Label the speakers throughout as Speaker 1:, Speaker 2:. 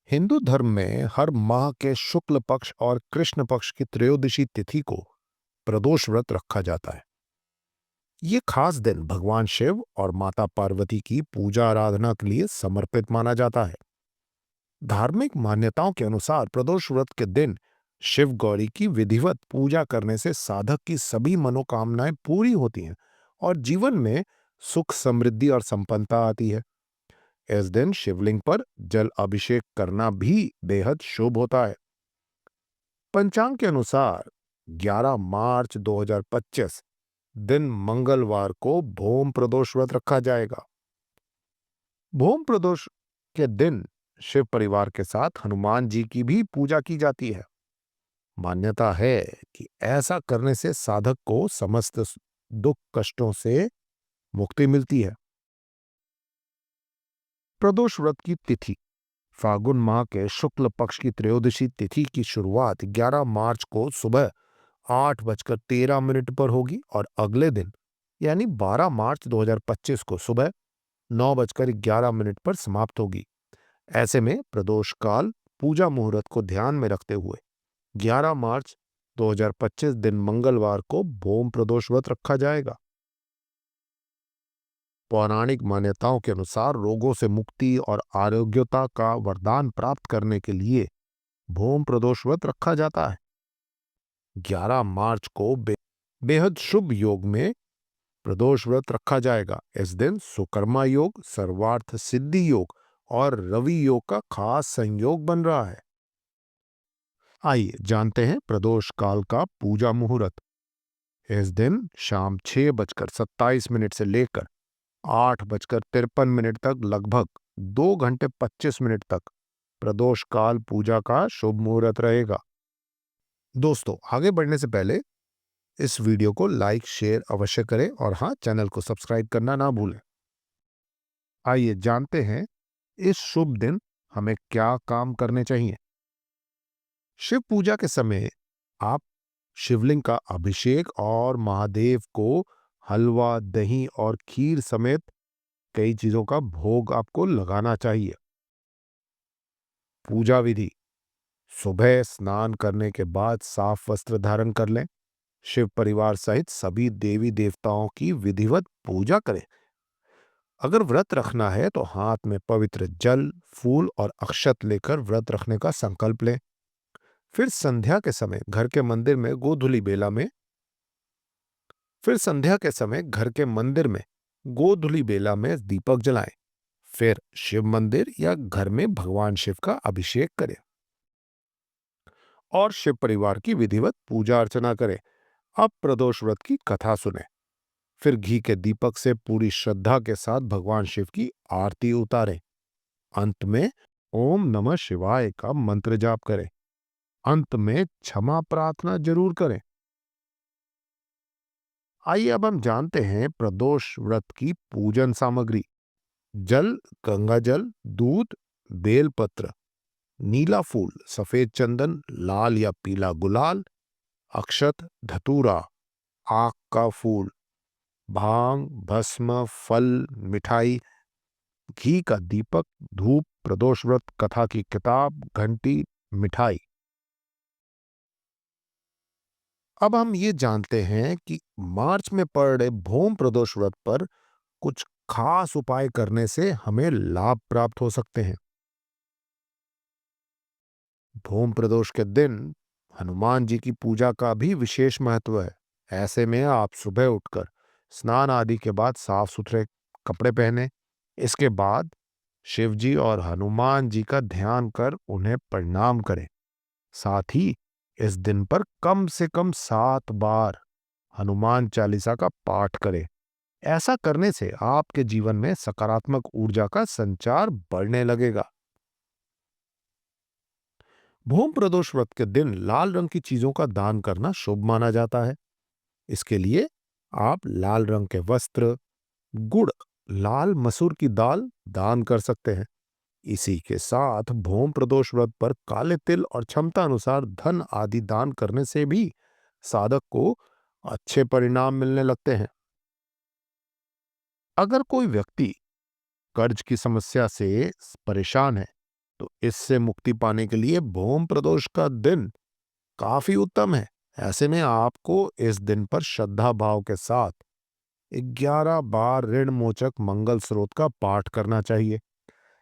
Speaker 1: हिंदू धर्म में हर माह के शुक्ल पक्ष और कृष्ण पक्ष की त्रयोदशी तिथि को प्रदोष व्रत रखा जाता है। ये खास दिन भगवान शिव और माता पार्वती की पूजा आराधना के लिए समर्पित माना जाता है। धार्मिक मान्यताओं के अनुसार प्रदोष व्रत के दिन शिव गौरी की विधिवत पूजा करने से साधक की सभी मनोकामनाएं पूरी होती हैं और जीवन में सुख समृद्धि और संपन्नता आती है। इस दिन शिवलिंग पर जल अभिषेक करना भी बेहद शुभ होता है। पंचांग के अनुसार 11 मार्च 2025 दिन मंगलवार को भोम प्रदोष व्रत रखा जाएगा। भोम प्रदोष के दिन शिव परिवार के साथ हनुमान जी की भी पूजा की जाती है। मान्यता है कि ऐसा करने से साधक को समस्त दुख कष्टों से मुक्ति मिलती है। प्रदोष व्रत की तिथि फागुन माह के शुक्ल पक्ष की त्रयोदशी तिथि की शुरुआत 11 मार्च को सुबह 8:13 पर होगी और अगले दिन यानी 12 मार्च 2025 को सुबह 9:11 पर समाप्त होगी। ऐसे में प्रदोष काल पूजा मुहूर्त को ध्यान में रखते हुए 11 मार्च 2025 दिन मंगलवार को भोम प्रदोष व्रत रखा जाएगा। पौराणिक मान्यताओं के अनुसार रोगों से मुक्ति और आरोग्यता का वरदान प्राप्त करने के लिए भोम प्रदोष व्रत रखा जाता है। 11 मार्च को बेहद शुभ योग में प्रदोष व्रत रखा जाएगा। इस दिन सुकर्मा योग, सर्वार्थ सिद्धि योग और रवि योग का खास संयोग बन रहा है। आइए जानते हैं प्रदोष काल का पूजा मुहूर्त। इस दिन शाम 6:27 से लेकर 8:53 तक लगभग 2 घंटे 25 मिनट तक प्रदोष काल पूजा का शुभ मुहूर्त रहेगा। दोस्तों, आगे बढ़ने से पहले इस वीडियो को लाइक शेयर अवश्य करें और हाँ, चैनल को सब्सक्राइब करना ना भूलें। आइए जानते हैं इस शुभ दिन हमें क्या काम करने चाहिए। शिव पूजा के समय आप शिवलिंग का अभिषेक और महादेव को हलवा, दही और खीर समेत कई चीजों का भोग आपको लगाना चाहिए। पूजा विधि: सुबह स्नान करने के बाद साफ वस्त्र धारण कर लें। शिव परिवार सहित सभी देवी देवताओं की विधिवत पूजा करें। अगर व्रत रखना है तो हाथ में पवित्र जल, फूल और अक्षत लेकर व्रत रखने का संकल्प लें। फिर संध्या के समय घर के मंदिर में गोधूली बेला में फिर संध्या के समय घर के मंदिर में गोधूली बेला में दीपक जलाएं। फिर शिव मंदिर या घर में भगवान शिव का अभिषेक करें और शिव परिवार की विधिवत पूजा अर्चना करें। अब प्रदोष व्रत की कथा सुने। फिर घी के दीपक से पूरी श्रद्धा के साथ भगवान शिव की आरती उतारें। अंत में ओम नमः शिवाय का मंत्र जाप करें। अंत में क्षमा प्रार्थना जरूर करें। आइए अब हम जानते हैं प्रदोष व्रत की पूजन सामग्री। जल, गंगा जल, दूध, बेलपत्र, नीला फूल, सफेद चंदन, लाल या पीला गुलाल, अक्षत, धतूरा, आक का फूल, भांग, भस्म, फल, मिठाई, घी का दीपक, धूप, प्रदोष व्रत कथा की किताब, घंटी, मिठाई। अब हम ये जानते हैं कि मार्च में पड़ रहे भोम प्रदोष व्रत पर कुछ खास उपाय करने से हमें लाभ प्राप्त हो सकते हैं। भोम प्रदोष के दिन हनुमान जी की पूजा का भी विशेष महत्व है। ऐसे में आप सुबह उठकर स्नान आदि के बाद साफ सुथरे कपड़े पहने। इसके बाद शिव जी और हनुमान जी का ध्यान कर उन्हें प्रणाम करें। साथ ही इस दिन पर कम से कम 7 बार हनुमान चालीसा का पाठ करें। ऐसा करने से आपके जीवन में सकारात्मक ऊर्जा का संचार बढ़ने लगेगा। भूम प्रदोष व्रत के दिन लाल रंग की चीजों का दान करना शुभ माना जाता है। इसके लिए आप लाल रंग के वस्त्र, गुड़, लाल मसूर की दाल दान कर सकते हैं। इसी के साथ भूम प्रदोष व्रत पर काले तिल और क्षमता अनुसार धन आदि दान करने से भी साधक को अच्छे परिणाम मिलने लगते हैं। अगर कोई व्यक्ति कर्ज की समस्या से परेशान है तो इससे मुक्ति पाने के लिए भौम प्रदोष का दिन काफी उत्तम है। ऐसे में आपको इस दिन पर श्रद्धा भाव के साथ 11 बार ऋण मोचक मंगल स्रोत का पाठ करना चाहिए।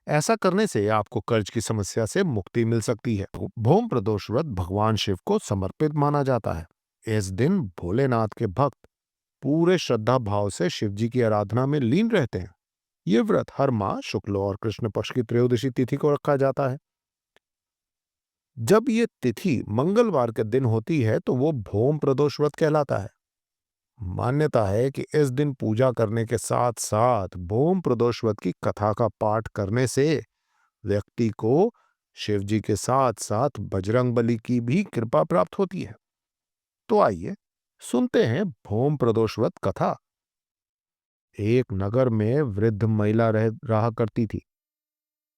Speaker 1: ऐसा करने से आपको कर्ज की समस्या से मुक्ति मिल सकती है। भौम प्रदोष व्रत भगवान शिव को समर्पित माना जाता है। इस दिन भोलेनाथ के भक्त पूरे श्रद्धा भाव से शिव जी की आराधना में लीन रहते हैं। ये व्रत हर माह शुक्ल और कृष्ण पक्ष की त्रयोदशी तिथि को रखा जाता है। जब ये तिथि मंगलवार के दिन होती है तो वो भौम प्रदोष व्रत कहलाता है। मान्यता है कि इस दिन पूजा करने के साथ साथ भौम प्रदोष व्रत की कथा का पाठ करने से व्यक्ति को शिव जी के साथ साथ बजरंग बली की भी कृपा प्राप्त होती है। तो आइए सुनते हैं भौम प्रदोष व्रत कथा। एक नगर में वृद्ध महिला रहा करती थी।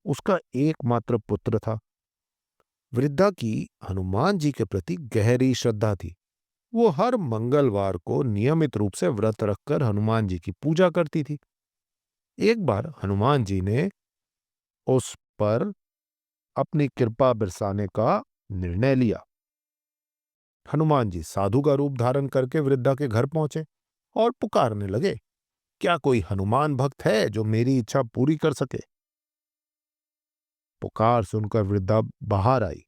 Speaker 1: उसका एकमात्र पुत्र था। वृद्धा की हनुमान जी के प्रति गहरी श्रद्धा थी। वो हर मंगलवार को नियमित रूप से व्रत रखकर हनुमान जी की पूजा करती थी। एक बार हनुमान जी ने उस पर अपनी कृपा बरसाने का निर्णय लिया। हनुमान जी साधु का रूप धारण करके वृद्धा के घर पहुंचे और पुकारने लगे, क्या कोई हनुमान भक्त है जो मेरी इच्छा पूरी कर सके? पुकार सुनकर वृद्धा बाहर आई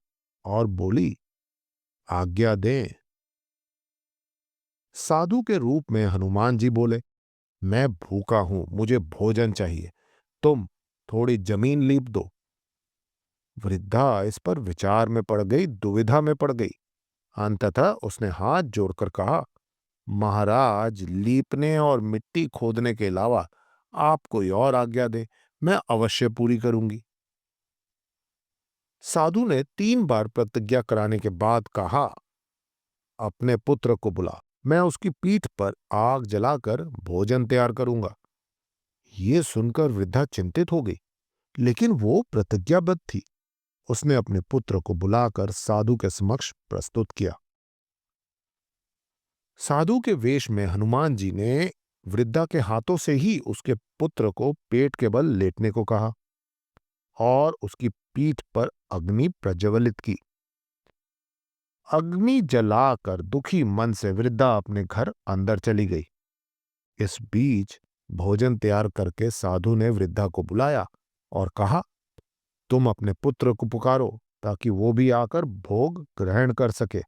Speaker 1: और बोली, आज्ञा दें। साधु के रूप में हनुमान जी बोले, मैं भूखा हूं, मुझे भोजन चाहिए, तुम थोड़ी जमीन लीप दो। वृद्धा इस पर विचार में पड़ गई, दुविधा में पड़ गई। अंततः उसने हाथ जोड़कर कहा, महाराज, लीपने और मिट्टी खोदने के अलावा आप कोई और आज्ञा दें, मैं अवश्य पूरी करूंगी। साधु ने 3 बार प्रतिज्ञा कराने के बाद कहा, अपने पुत्र को बुला, मैं उसकी पीठ पर आग जलाकर भोजन तैयार करूंगा। ये सुनकर वृद्धा चिंतित हो गई, लेकिन वो प्रतिज्ञाबद्ध थी। उसने अपने पुत्र को बुलाकर साधु के समक्ष प्रस्तुत किया। साधु के वेश में हनुमान जी ने वृद्धा के हाथों से ही उसके पुत्र को पेट के बल लेटने को कहा और उसकी पीठ पर अग्नि प्रज्वलित की। अग्नि जलाकर दुखी मन से वृद्धा अपने घर अंदर चली गई। इस बीच भोजन तैयार करके साधु ने वृद्धा को बुलाया और कहा, तुम अपने पुत्र को पुकारो ताकि वो भी आकर भोग ग्रहण कर सके।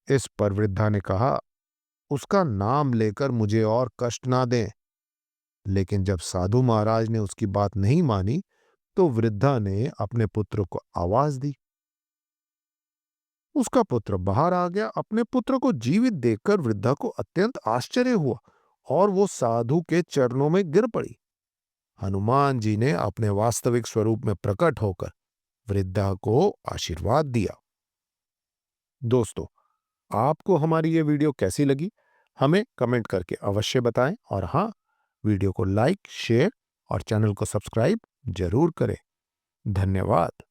Speaker 1: इस पर वृद्धा ने कहा, उसका नाम लेकर मुझे और कष्ट ना दें। लेकिन जब साधु महाराज ने उसकी बात नहीं मानी तो वृद्धा ने अपने पुत्र को आवाज दी। उसका पुत्र बाहर आ गया। अपने पुत्र को जीवित देखकर वृद्धा को अत्यंत आश्चर्य हुआ और वो साधु के चरणों में गिर पड़ी। हनुमान जी ने अपने वास्तविक स्वरूप में प्रकट होकर वृद्धा को आशीर्वाद दिया। दोस्तों, आपको हमारी ये वीडियो कैसी लगी हमें कमेंट करके अवश्य बताएं और हाँ, वीडियो को लाइक, शेयर और चैनल को सब्सक्राइब जरूर करें। धन्यवाद।